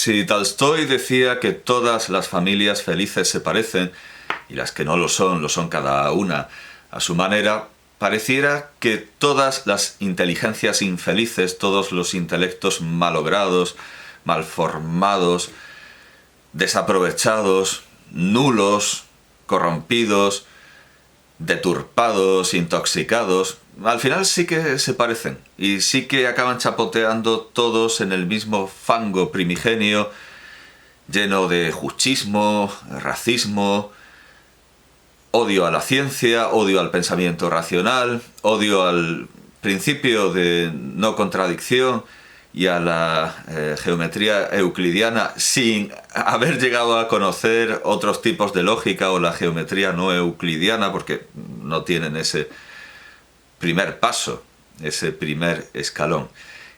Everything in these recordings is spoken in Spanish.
Si Tolstói decía que todas las familias felices se parecen, y las que no lo son cada una a su manera, pareciera que todas las inteligencias infelices, todos los intelectos malogrados, malformados, desaprovechados, nulos, corrompidos, deturpados, intoxicados, al final sí que se parecen y sí que acaban chapoteando todos en el mismo fango primigenio, lleno de juchismo, racismo, odio a la ciencia, odio al pensamiento racional, odio al principio de no contradicción y a la geometría euclidiana sin haber llegado a conocer otros tipos de lógica o la geometría no euclidiana, porque no tienen ese primer paso, ese primer escalón.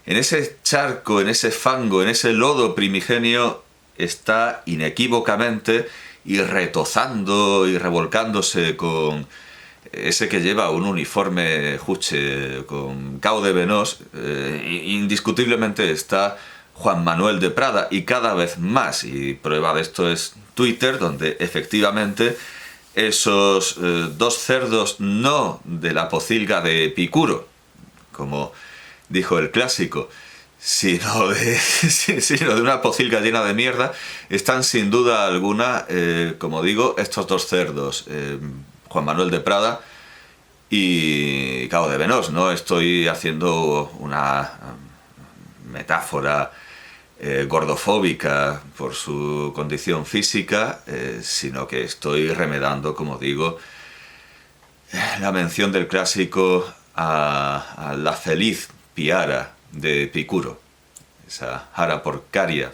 En ese charco, en ese fango, en ese lodo primigenio está inequívocamente y retozando y revolcándose con ese que lleva un uniforme juche con caude venos, indiscutiblemente está Juan Manuel de Prada, y cada vez más, y prueba de esto es Twitter, donde efectivamente esos dos cerdos no de la pocilga de Epicuro, como dijo el clásico, sino de una pocilga llena de mierda, están sin duda alguna, como digo, estos dos cerdos, Juan Manuel de Prada y Cabo de Venós. No estoy haciendo una metáfora gordofóbica por su condición física, sino que estoy remedando, como digo, la mención del clásico a la feliz piara de Epicuro, esa hara porcaria.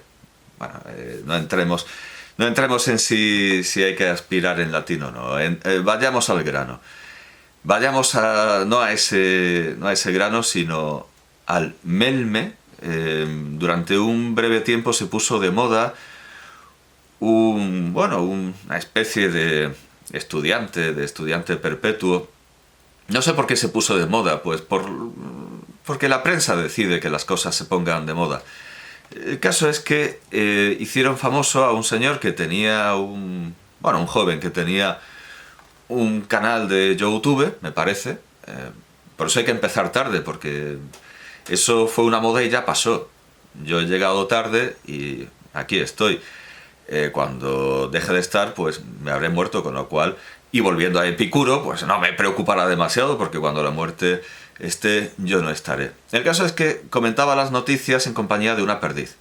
Bueno, no entremos en si hay que aspirar en latín o no. Vayamos al grano. Vayamos no a ese grano, sino al melme. Durante un breve tiempo se puso de moda una especie de estudiante perpetuo. No sé por qué se puso de moda, pues porque la prensa decide que las cosas se pongan de moda. El caso es que hicieron famoso a un señor que tenía un joven que tenía un canal de YouTube, me parece. Por eso hay que empezar tarde, porque eso fue una moda y ya pasó. Yo he llegado tarde y aquí estoy. Cuando deje de estar, pues me habré muerto, con lo cual, y volviendo a Epicuro, pues no me preocupará demasiado, porque cuando la muerte esté, yo no estaré. El caso es que comentaba las noticias en compañía de una perdiz.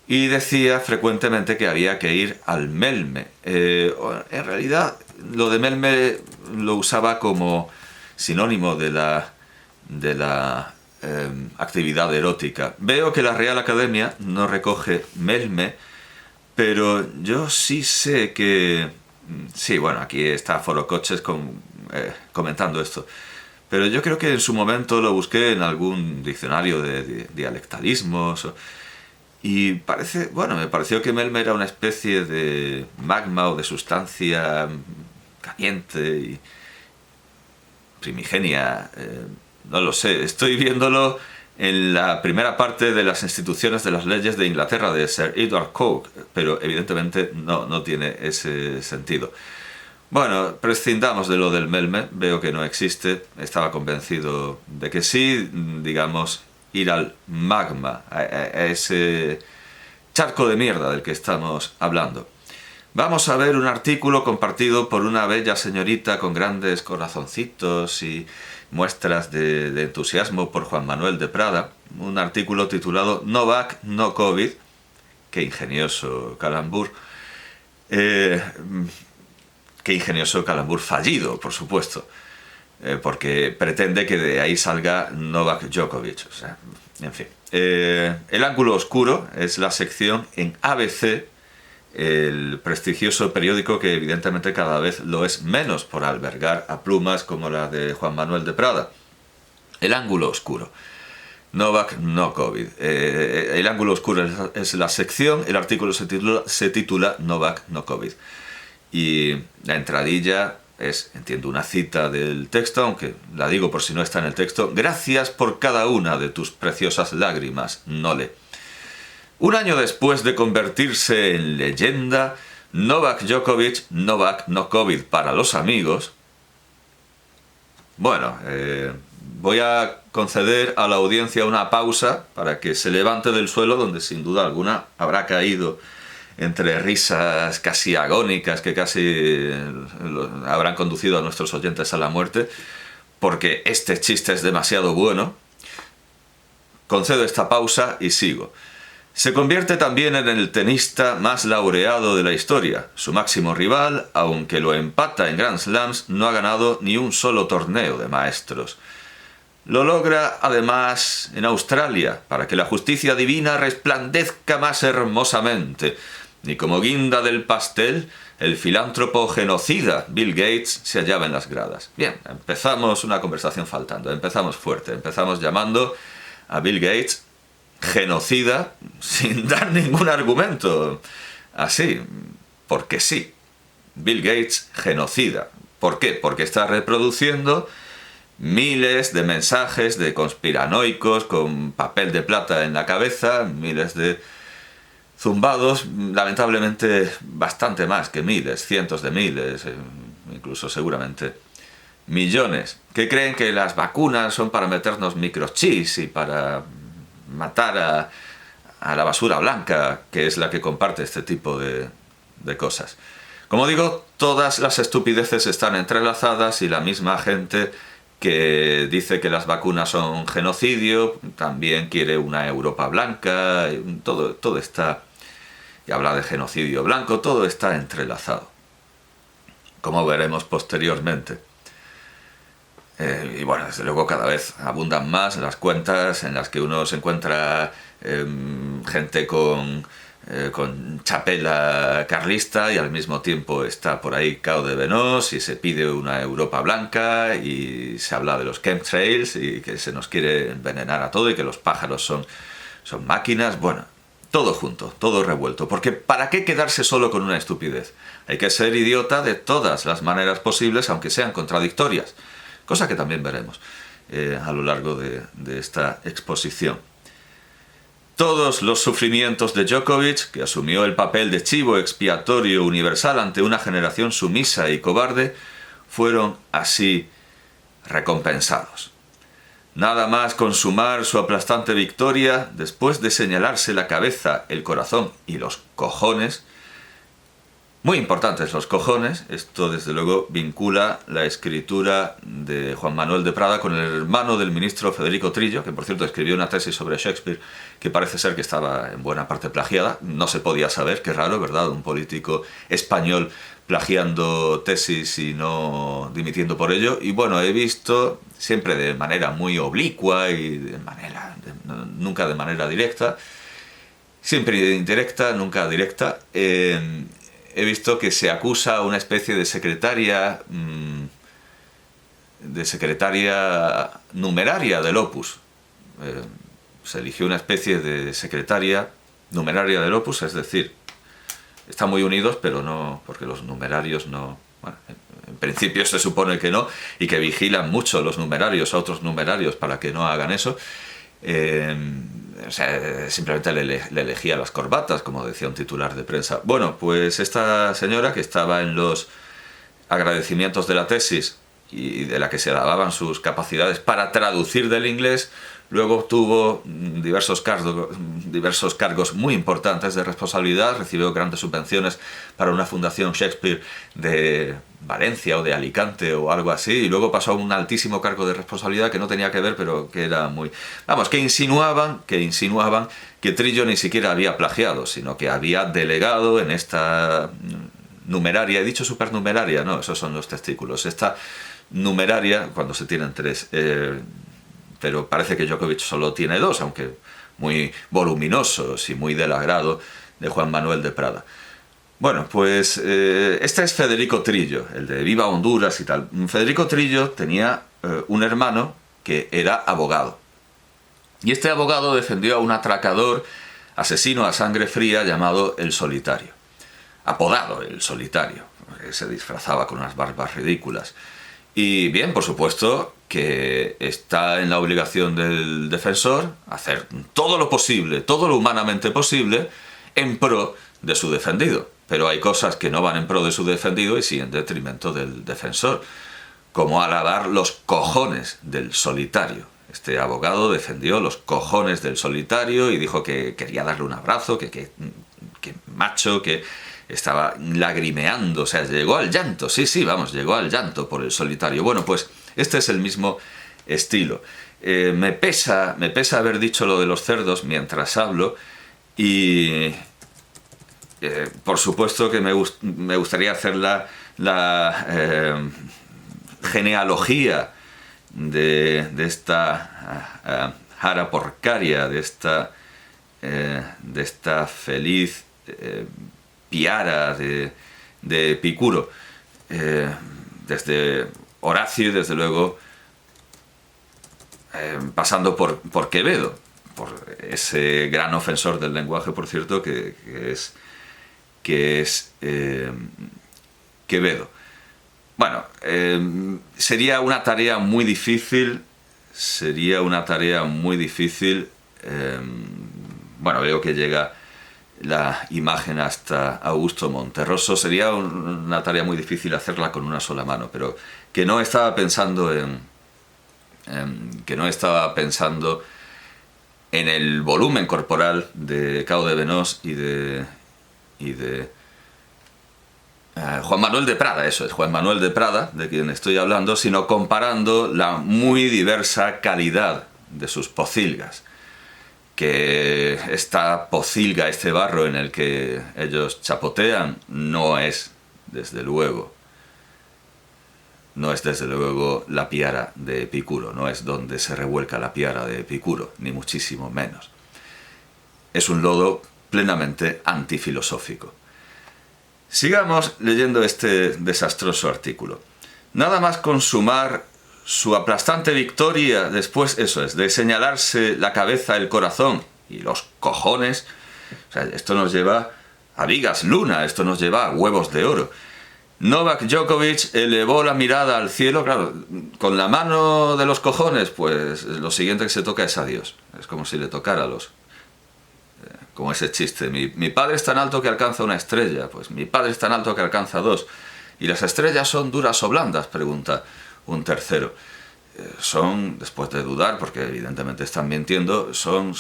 Y decía frecuentemente que había que ir al melme. En realidad, lo de melme lo usaba como sinónimo de la actividad erótica. Veo que la Real Academia no recoge melme, pero yo sí sé que... Sí, bueno, aquí está Foro Coches comentando esto. Pero yo creo que en su momento lo busqué en algún diccionario de dialectalismos. Y me pareció que melme era una especie de magma o de sustancia caliente y primigenia. No lo sé, estoy viéndolo en la primera parte de las instituciones de las leyes de Inglaterra de Sir Edward Coke, pero evidentemente no tiene ese sentido. Bueno, prescindamos de lo del melme, veo que no existe, estaba convencido de que sí, digamos, ir al magma, a ese charco de mierda del que estamos hablando. Vamos a ver un artículo compartido por una bella señorita con grandes corazoncitos y muestras de entusiasmo por Juan Manuel de Prada, un artículo titulado Novak, no COVID, qué ingenioso calambur, qué ingenioso calambur fallido, por supuesto, porque pretende que de ahí salga Novak Djokovic, o sea, en fin. El ángulo oscuro es la sección en ABC, el prestigioso periódico que evidentemente cada vez lo es menos por albergar a plumas como la de Juan Manuel de Prada. El ángulo oscuro. Novak, no COVID. El ángulo oscuro es la sección, el artículo se titula Novak, no COVID. Y la entradilla es, entiendo, una cita del texto, aunque la digo por si no está en el texto. Gracias por cada una de tus preciosas lágrimas, Nole. Un año después de convertirse en leyenda, Novak Djokovic, Novak no COVID para los amigos. Bueno, voy a conceder a la audiencia una pausa para que se levante del suelo, donde sin duda alguna habrá caído entre risas casi agónicas que casi habrán conducido a nuestros oyentes a la muerte, porque este chiste es demasiado bueno. Concedo esta pausa y sigo. Se convierte también en el tenista más laureado de la historia. Su máximo rival, aunque lo empata en Grand Slams, no ha ganado ni un solo torneo de maestros. Lo logra, además, en Australia, para que la justicia divina resplandezca más hermosamente. Y como guinda del pastel, el filántropo genocida Bill Gates se hallaba en las gradas. Bien, empezamos una conversación faltando, empezamos fuerte, empezamos llamando a Bill Gates genocida sin dar ningún argumento. Así, porque sí. Bill Gates genocida. ¿Por qué? Porque está reproduciendo miles de mensajes de conspiranoicos con papel de plata en la cabeza, miles de zumbados, lamentablemente bastante más que miles, cientos de miles, incluso seguramente millones, que creen que las vacunas son para meternos microchips y para matar a la basura blanca, que es la que comparte este tipo de cosas. Como digo, todas las estupideces están entrelazadas y la misma gente que dice que las vacunas son genocidio también quiere una Europa blanca, todo está, y habla de genocidio blanco, todo está entrelazado, como veremos posteriormente. Y bueno, desde luego cada vez abundan más las cuentas en las que uno se encuentra gente con chapela carlista y al mismo tiempo está por ahí cao de Venós y se pide una Europa blanca y se habla de los chemtrails y que se nos quiere envenenar a todo y que los pájaros son máquinas. Bueno, todo junto, todo revuelto, porque ¿para qué quedarse solo con una estupidez? Hay que ser idiota de todas las maneras posibles, aunque sean contradictorias. Cosa que también veremos a lo largo de esta exposición. Todos los sufrimientos de Djokovic, que asumió el papel de chivo expiatorio universal ante una generación sumisa y cobarde, fueron así recompensados. Nada más consumar su aplastante victoria, después de señalarse la cabeza, el corazón y los cojones. Muy importantes los cojones, esto desde luego vincula la escritura de Juan Manuel de Prada con el hermano del ministro Federico Trillo, que por cierto escribió una tesis sobre Shakespeare que parece ser que estaba en buena parte plagiada, no se podía saber, qué raro, ¿verdad? Un político español plagiando tesis y no dimitiendo por ello, y bueno, he visto, siempre de manera muy oblicua y nunca de manera directa, siempre indirecta, nunca directa, he visto que se acusa a una especie de secretaria numeraria del Opus. Se eligió una especie de secretaria numeraria del Opus, es decir, están muy unidos, pero no, porque los numerarios no... Bueno, en principio se supone que no, y que vigilan mucho los numerarios a otros numerarios para que no hagan eso. O sea, simplemente le elegía las corbatas, como decía un titular de prensa. Bueno, pues esta señora, que estaba en los agradecimientos de la tesis y de la que se alababan sus capacidades para traducir del inglés, luego obtuvo diversos cargos muy importantes de responsabilidad, recibió grandes subvenciones para una fundación Shakespeare de Valencia o de Alicante o algo así, y luego pasó a un altísimo cargo de responsabilidad que no tenía que ver, pero que era muy... Vamos, que insinuaban que Trillo ni siquiera había plagiado, sino que había delegado en esta numeraria, he dicho supernumeraria, no, esos son los testículos, esta numeraria, cuando se tienen tres... pero parece que Djokovic solo tiene dos, aunque muy voluminosos y muy del agrado de Juan Manuel de Prada. Bueno, pues este es Federico Trillo, el de Viva Honduras y tal. Federico Trillo tenía un hermano que era abogado. Y este abogado defendió a un atracador asesino a sangre fría llamado El Solitario. Apodado El Solitario, porque se disfrazaba con unas barbas ridículas. Y bien, por supuesto que está en la obligación del defensor hacer todo lo posible, todo lo humanamente posible, en pro de su defendido. Pero hay cosas que no van en pro de su defendido y sí en detrimento del defensor, como alabar los cojones del solitario. Este abogado defendió los cojones del solitario y dijo que quería darle un abrazo, que macho, que estaba lagrimeando, o sea, llegó al llanto, sí, vamos, llegó al llanto por el solitario. Bueno, pues este es el mismo estilo. Me pesa haber dicho lo de los cerdos mientras hablo y por supuesto que me gustaría hacer la genealogía de esta jara porcaria, de esta feliz piara de Epicuro, desde Horacio y desde luego pasando por Quevedo, por ese gran ofensor del lenguaje, por cierto, que es Quevedo. Bueno, sería una tarea muy difícil, bueno, veo que llega la imagen hasta Augusto Monterroso. Sería una tarea muy difícil hacerla con una sola mano, pero que no estaba pensando en el volumen corporal de Cao de Venós y de Juan Manuel de Prada, eso es, Juan Manuel de Prada, de quien estoy hablando, sino comparando la muy diversa calidad de sus pocilgas. Que esta pocilga, este barro en el que ellos chapotean, no es desde luego la piara de Epicuro, no es donde se revuelca la piara de Epicuro, ni muchísimo menos. Es un lodo plenamente antifilosófico. Sigamos leyendo este desastroso artículo. Nada más consumar su aplastante victoria después, eso es, de señalarse la cabeza, el corazón y los cojones, o sea, esto nos lleva a vigas luna, esto nos lleva a huevos de oro. Novak Djokovic elevó la mirada al cielo, claro, con la mano de los cojones, pues lo siguiente que se toca es a Dios. Es como si le tocara a los... como ese chiste, mi padre es tan alto que alcanza una estrella, pues mi padre es tan alto que alcanza dos. ¿Y las estrellas son duras o blandas?, pregunta un tercero. Son, después de dudar, porque evidentemente están mintiendo, son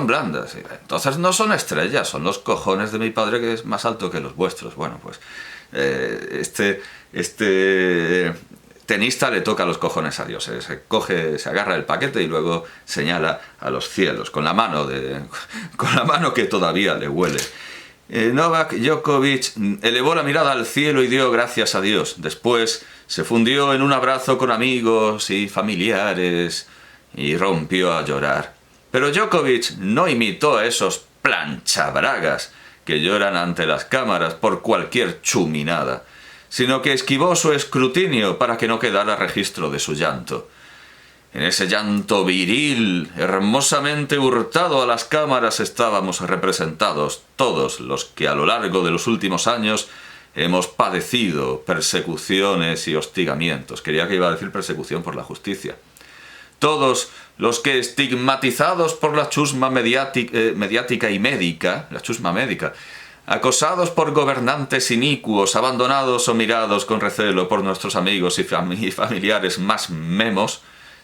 blandas. Entonces no son estrellas, son los cojones de mi padre, que es más alto que los vuestros. Bueno, pues este tenista le toca los cojones a Dios. Se agarra el paquete y luego señala a los cielos con la mano que todavía le huele. Novak Djokovic elevó la mirada al cielo y dio gracias a Dios. Después se fundió en un abrazo con amigos y familiares y rompió a llorar. Pero Djokovic no imitó a esos planchabragas que lloran ante las cámaras por cualquier chuminada, sino que esquivó su escrutinio para que no quedara registro de su llanto. En ese llanto viril, hermosamente hurtado a las cámaras, estábamos representados todos los que a lo largo de los últimos años hemos padecido persecuciones y hostigamientos. Quería que iba a decir persecución por la justicia. Todos los que, estigmatizados por la chusma mediática y médica, la chusma médica, acosados por gobernantes inicuos, abandonados o mirados con recelo por nuestros amigos y familiares más memos,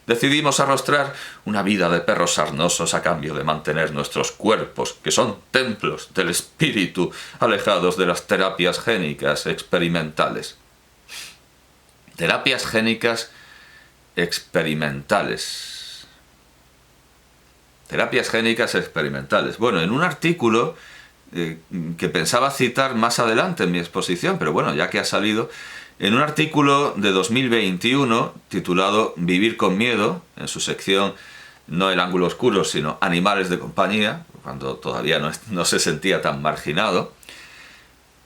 decidimos arrostrar una vida de perros sarnosos a cambio de mantener nuestros cuerpos, que son templos del espíritu, alejados de las terapias génicas experimentales. Terapias génicas experimentales. Terapias génicas experimentales. Bueno, en un artículo que pensaba citar más adelante en mi exposición, pero bueno, ya que ha salido, en un artículo de 2021 titulado Vivir con miedo, en su sección no el ángulo oscuro, sino animales de compañía, cuando todavía no se sentía tan marginado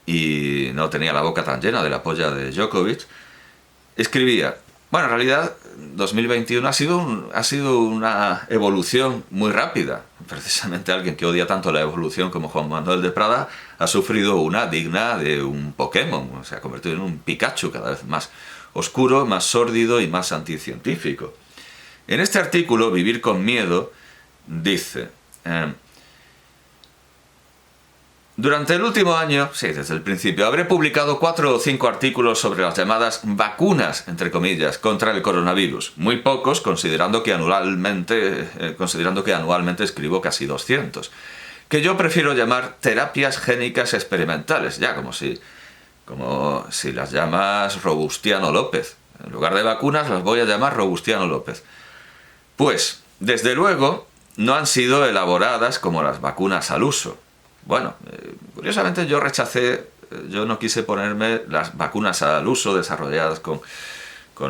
y no tenía la boca tan llena de la polla de Djokovic, escribía: bueno, en realidad 2021 ha sido una evolución muy rápida. Precisamente alguien que odia tanto la evolución como Juan Manuel de Prada ha sufrido una digna de un Pokémon, se ha convertido en un Pikachu cada vez más oscuro, más sórdido y más anticientífico. En este artículo, Vivir con miedo, dice: durante el último año, sí, desde el principio, habré publicado 4 o 5 artículos sobre las llamadas vacunas, entre comillas, contra el coronavirus. Muy pocos, considerando que anualmente escribo casi 200. Que yo prefiero llamar terapias génicas experimentales, ya como si las llamas Robustiano López. En lugar de vacunas las voy a llamar Robustiano López. Pues, desde luego, no han sido elaboradas como las vacunas al uso. Bueno, curiosamente yo no quise ponerme las vacunas al uso desarrolladas con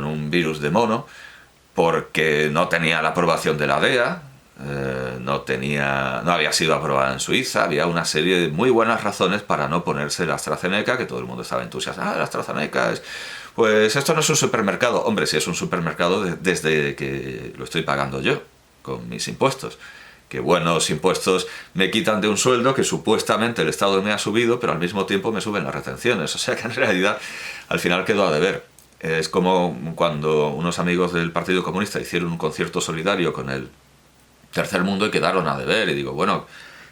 un virus de mono, porque no tenía la aprobación de la DEA, no había sido aprobada en Suiza, había una serie de muy buenas razones para no ponerse la AstraZeneca, que todo el mundo estaba entusiasmado. La AstraZeneca pues esto no es un supermercado. Hombre, sí es un supermercado desde que lo estoy pagando yo, con mis impuestos. Que buenos impuestos me quitan de un sueldo que supuestamente el Estado me ha subido, pero al mismo tiempo me suben las retenciones. O sea que en realidad al final quedó a deber. Es como cuando unos amigos del Partido Comunista hicieron un concierto solidario con el Tercer Mundo y quedaron a deber. Y digo, bueno,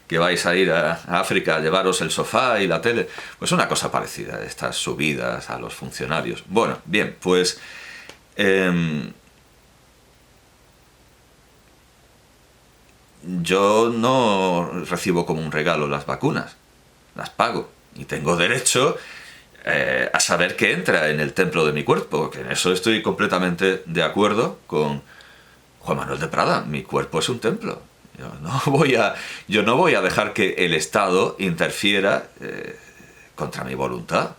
que vais a ir a África a llevaros el sofá y la tele. Pues una cosa parecida, estas subidas a los funcionarios. Bueno, bien, pues yo no recibo como un regalo las vacunas, las pago y tengo derecho a saber qué entra en el templo de mi cuerpo, que en eso estoy completamente de acuerdo con Juan Manuel de Prada. Mi cuerpo es un templo. Yo no voy a dejar que el Estado interfiera contra mi voluntad.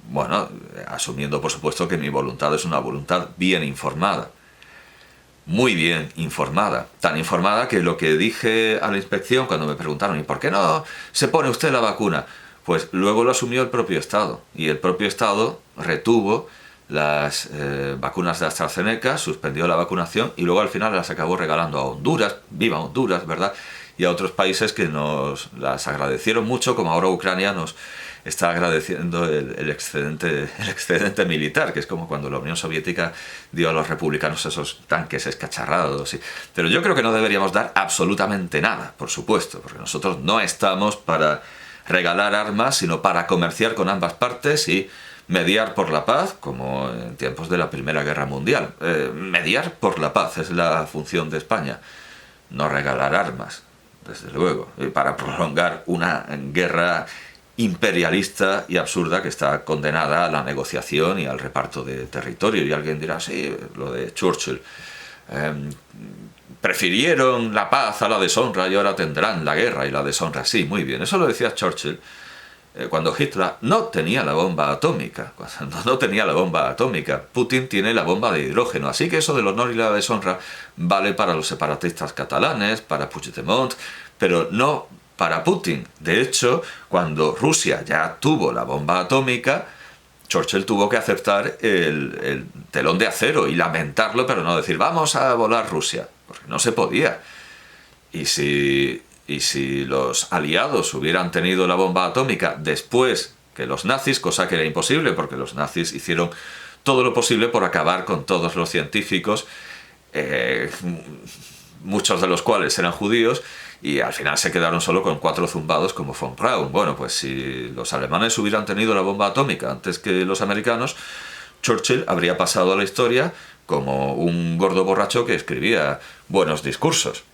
Bueno, asumiendo por supuesto que mi voluntad es una voluntad bien informada. Muy bien informada, tan informada que lo que dije a la inspección cuando me preguntaron ¿y por qué no se pone usted la vacuna? Pues luego lo asumió el propio Estado, y el propio Estado retuvo las vacunas de AstraZeneca, suspendió la vacunación y luego al final las acabó regalando a Honduras, viva Honduras, ¿verdad? Y a otros países que nos las agradecieron mucho, como ahora Ucrania nos está agradeciendo el excedente militar, que es como cuando la Unión Soviética dio a los republicanos esos tanques escacharrados. Pero yo creo que no deberíamos dar absolutamente nada, por supuesto, porque nosotros no estamos para regalar armas, sino para comerciar con ambas partes y mediar por la paz, como en tiempos de la Primera Guerra Mundial. Mediar por la paz es la función de España, no regalar armas, desde luego, para prolongar una guerra imperialista y absurda que está condenada a la negociación y al reparto de territorio. Y alguien dirá, sí, lo de Churchill. Prefirieron la paz a la deshonra y ahora tendrán la guerra y la deshonra. Sí, muy bien, eso lo decía Churchill cuando Hitler no tenía la bomba atómica. Cuando no tenía la bomba atómica, Putin tiene la bomba de hidrógeno. Así que eso del honor y la deshonra vale para los separatistas catalanes, para Puigdemont, pero no para Putin. De hecho, cuando Rusia ya tuvo la bomba atómica, Churchill tuvo que aceptar el telón de acero y lamentarlo, pero no decir vamos a volar Rusia, porque no se podía. Y si los aliados hubieran tenido la bomba atómica después que los nazis, cosa que era imposible porque los nazis hicieron todo lo posible por acabar con todos los científicos, muchos de los cuales eran judíos, y al final se quedaron solo con 4 zumbados como von Braun. Bueno, pues si los alemanes hubieran tenido la bomba atómica antes que los americanos, Churchill habría pasado a la historia como un gordo borracho que escribía buenos discursos.